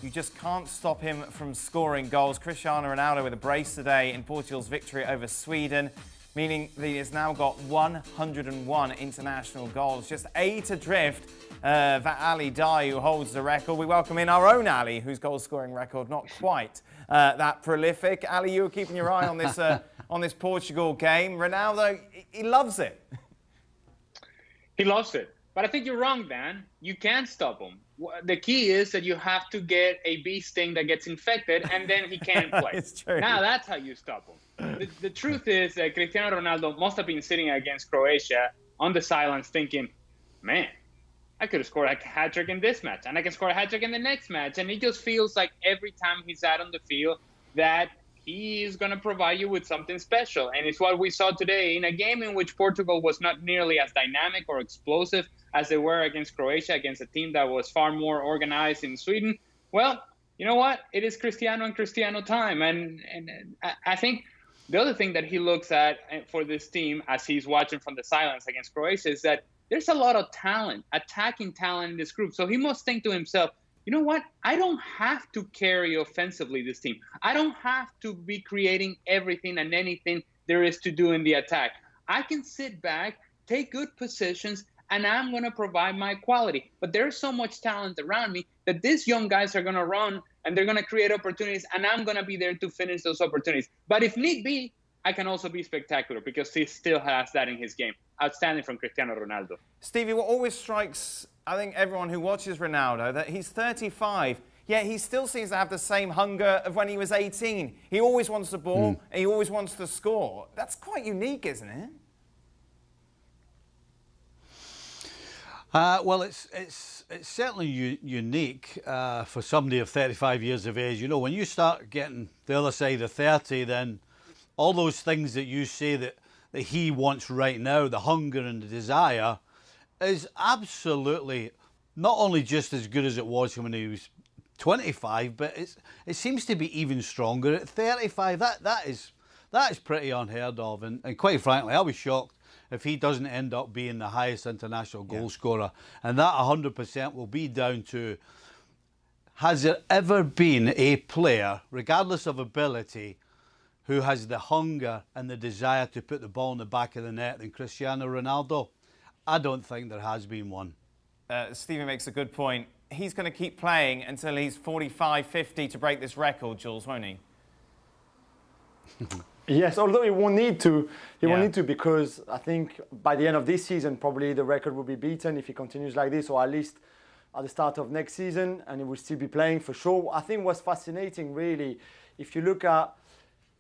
You just can't stop him from scoring goals. Cristiano Ronaldo with a brace today in Portugal's victory over Sweden, meaning that he has now got 101 international goals. Just 8 adrift of Ali Dai, who holds the record. We welcome in our own Ali, whose goal-scoring record not quite that prolific. Ali, you were keeping your eye on this on this Portugal game. Ronaldo, he loves it. He loves it. But I think you're wrong, Dan. You can't stop him. The key is that you have to get a bee sting that gets infected, and then he can't play. It's true. Now that's how you stop him. The truth is that Cristiano Ronaldo must have been sitting against Croatia on the sidelines thinking, man, I could have scored a hat-trick in this match, and I can score a hat-trick in the next match. And he just feels like every time he's out on the field that he is going to provide you with something special. And it's what we saw today in a game in which Portugal was not nearly as dynamic or explosive as they were against Croatia, against a team that was far more organized in Sweden. Well, you know what? It is Cristiano and Cristiano time. And I think the other thing that he looks at for this team as he's watching from the silence against Croatia is that there's a lot of talent, attacking talent in this group. So he must think to himself, you know what? I don't have to carry offensively this team. I don't have to be creating everything and anything there is to do in the attack. I can sit back, take good positions, and I'm going to provide my quality. But there's so much talent around me that these young guys are going to run and they're going to create opportunities, and I'm going to be there to finish those opportunities. But if need be, I can also be spectacular because he still has that in his game. Outstanding from Cristiano Ronaldo. Stevie, what always strikes, I think, everyone who watches Ronaldo, that he's 35, yet he still seems to have the same hunger of when he was 18. He always wants the ball, and he always wants to score. That's quite unique, isn't it? Well, it's certainly unique for somebody of 35 years of age. You know, when you start getting the other side of 30, then all those things that you say that he wants right now, the hunger and the desire, is absolutely not only just as good as it was when he was 25, but it seems to be even stronger at 35. That is pretty unheard of, and quite frankly, I'll be shocked if he doesn't end up being the highest international goal scorer. And that 100% will be down to, has there ever been a player, regardless of ability, who has the hunger and the desire to put the ball in the back of the net than Cristiano Ronaldo? I don't think there has been one. Stephen makes a good point. He's going to keep playing until he's 45, 50 to break this record, Jules, won't he? Yes, although he won't need to. He won't need to, because I think by the end of this season, probably the record will be beaten if he continues like this, or at least at the start of next season, and he will still be playing for sure. I think what's fascinating, really, if you look at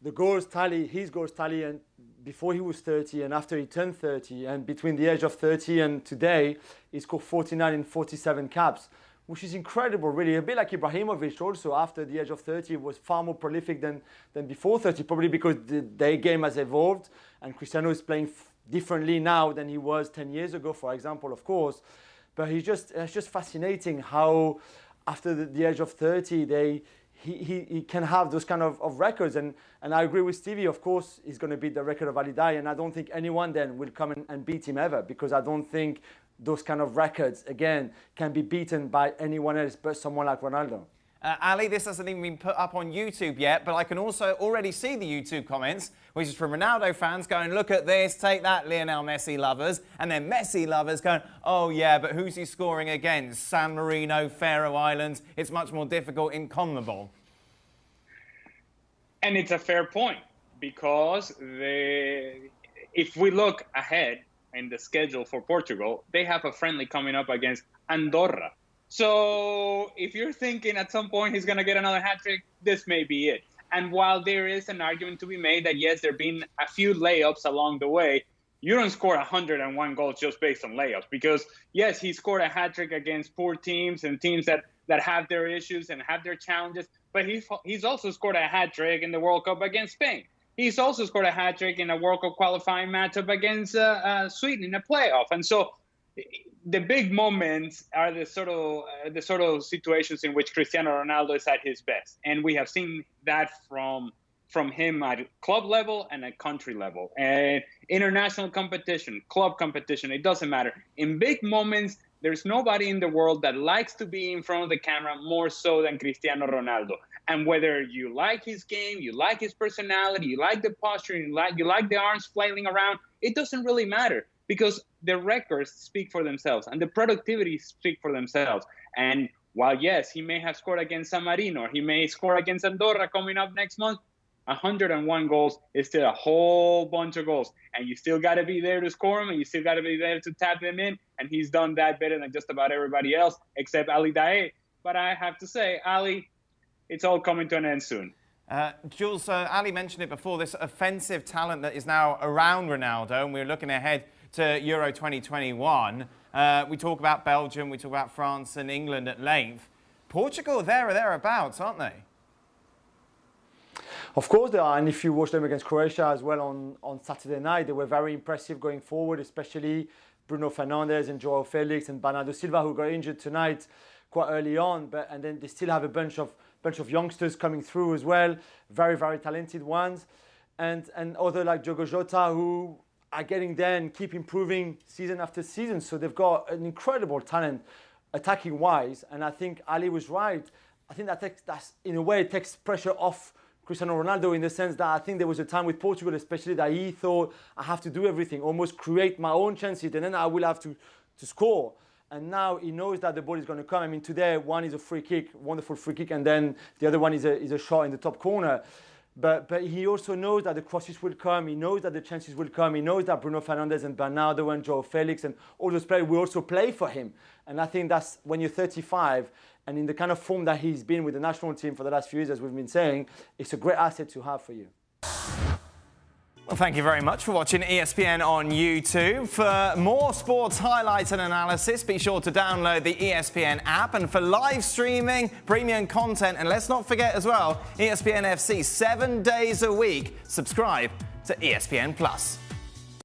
the goals tally, his goals tally, and before he was 30 and after he turned 30, and between the age of 30 and today, he scored 49 in 47 caps, which is incredible, really. A bit like Ibrahimovic also, after the age of 30, was far more prolific than before 30, probably because their game has evolved, and Cristiano is playing differently now than he was 10 years ago, for example, of course. But it's just fascinating how after the age of 30, he can have those kind of records. And I agree with Stevie, of course, he's going to beat the record of Ali Dai, and I don't think anyone then will come and beat him ever, because I don't think those kind of records, again, can be beaten by anyone else but someone like Ronaldo. Ali, this hasn't even been put up on YouTube yet, but I can also already see the YouTube comments, which is from Ronaldo fans going, look at this, take that, Lionel Messi lovers. And then Messi lovers going, oh yeah, but who's he scoring against? San Marino, Faroe Islands. It's much more difficult in CONMEBOL. And it's a fair point, because if we look ahead in the schedule for Portugal, they have a friendly coming up against Andorra. So if you're thinking at some point he's going to get another hat-trick, this may be it. And while there is an argument to be made that, yes, there have been a few layups along the way, you don't score 101 goals just based on layups. Because, yes, he scored a hat-trick against poor teams and teams that have their issues and have their challenges. But he's also scored a hat-trick in the World Cup against Spain. He's also scored a hat-trick in a World Cup qualifying matchup against Sweden in a playoff. And so the big moments are the sort of situations in which Cristiano Ronaldo is at his best. And we have seen that from him at club level and at country level. And international competition, club competition, it doesn't matter. In big moments, there's nobody in the world that likes to be in front of the camera more so than Cristiano Ronaldo. And whether you like his game, you like his personality, you like the posture, you like the arms flailing around, it doesn't really matter, because the records speak for themselves and the productivity speak for themselves. And while, yes, he may have scored against San Marino, he may score against Andorra coming up next month, 101 goals is still a whole bunch of goals. And you still got to be there to score them, and you still got to be there to tap them in. And he's done that better than just about everybody else, except Ali Daei. But I have to say, Ali, it's all coming to an end soon. Jules, Ali mentioned it before, this offensive talent that is now around Ronaldo, and we're looking ahead to Euro 2021. We talk about Belgium, we talk about France and England at length. Portugal, there or thereabouts, aren't they? Of course they are, and if you watch them against Croatia as well on Saturday night, they were very impressive going forward, especially Bruno Fernandes and Joao Felix and Bernardo Silva, who got injured tonight quite early on, and then they still have a bunch of youngsters coming through as well, very, very talented ones, and other like Diogo Jota, who are getting there and keep improving season after season. So they've got an incredible talent attacking wise, and I think Ali was right. I think that's in a way it takes pressure off Cristiano Ronaldo, in the sense that I think there was a time with Portugal especially that he thought, I have to do everything, almost create my own chances, and then I will have to score. And now he knows that the ball is going to come. I mean, today one is a free kick, wonderful free kick, and then the other one is a shot in the top corner. But he also knows that the crosses will come. He knows that the chances will come. He knows that Bruno Fernandes and Bernardo and Joao Felix and all those players will also play for him. And I think that's when you're 35 and in the kind of form that he's been with the national team for the last few years, as we've been saying, it's a great asset to have for you. Well, thank you very much for watching ESPN on YouTube. For more sports highlights and analysis, be sure to download the ESPN app. And for live streaming, premium content, and let's not forget as well, ESPN FC 7 days a week. Subscribe to ESPN Plus.